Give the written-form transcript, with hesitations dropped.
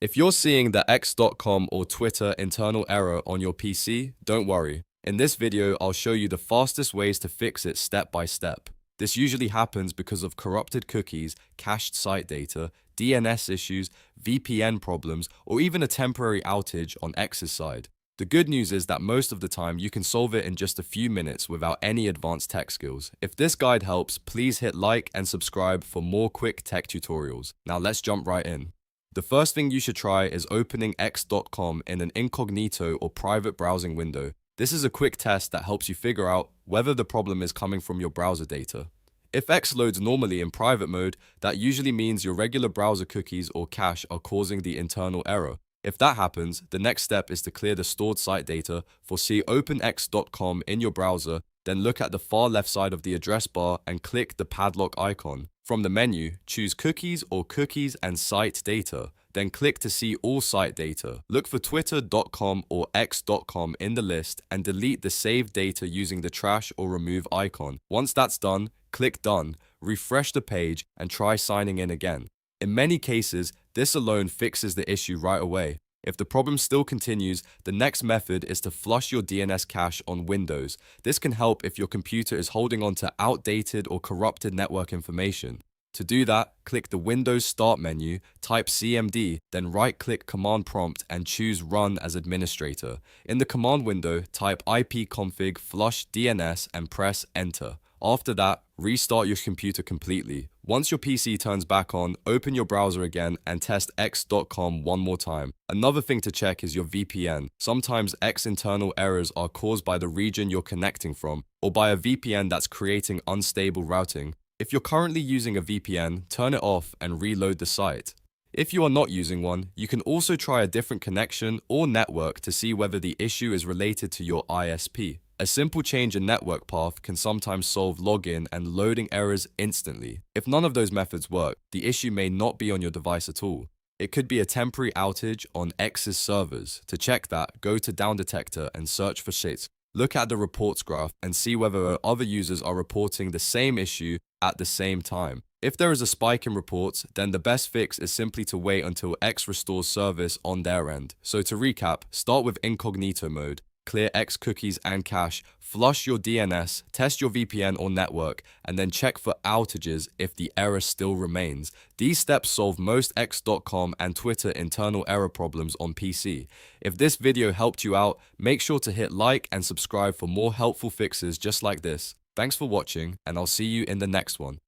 If you're seeing the X.com or Twitter internal error on your PC, don't worry. In this video, I'll show you the fastest ways to fix it step by step. This usually happens because of corrupted cookies, cached site data, DNS issues, VPN problems, or even a temporary outage on X's side. The good news is that most of the time you can solve it in just a few minutes without any advanced tech skills. If this guide helps, please hit like and subscribe for more quick tech tutorials. Now let's jump right in. The first thing you should try is opening X.com in an incognito or private browsing window. This is a quick test that helps you figure out whether the problem is coming from your browser data. If X loads normally in private mode, that usually means your regular browser cookies or cache are causing the internal error. If that happens, the next step is to clear the stored site data. Open X.com in your browser, then look at the far left side of the address bar and click the padlock icon. From the menu, choose Cookies or Cookies and Site Data, then click to see all site data. Look for Twitter.com or X.com in the list and delete the saved data using the trash or remove icon. Once that's done, click Done, refresh the page, and try signing in again. In many cases, this alone fixes the issue right away. If the problem still continues, the next method is to flush your DNS cache on Windows. This can help if your computer is holding on to outdated or corrupted network information. To do that, click the Windows Start menu, type CMD, then right-click Command Prompt and choose Run as Administrator. In the command window, type ipconfig flush DNS and press Enter. After that, restart your computer completely. Once your PC turns back on, open your browser again and test X.com one more time. Another thing to check is your VPN. Sometimes X internal errors are caused by the region you're connecting from, or by a VPN that's creating unstable routing. If you're currently using a VPN, turn it off and reload the site. If you are not using one, you can also try a different connection or network to see whether the issue is related to your ISP. A simple change in network path can sometimes solve login and loading errors instantly. If none of those methods work, the issue may not be on your device at all. It could be a temporary outage on X's servers. To check that, go to Downdetector and search for shit. Look at the reports graph and see whether other users are reporting the same issue at the same time. If there is a spike in reports, then the best fix is simply to wait until X restores service on their end. So to recap, start with incognito mode. Clear X cookies and cache, flush your DNS, test your VPN or network, and then check for outages if the error still remains. These steps solve most X.com and Twitter internal error problems on PC. If this video helped you out, make sure to hit like and subscribe for more helpful fixes just like this. Thanks for watching, and I'll see you in the next one.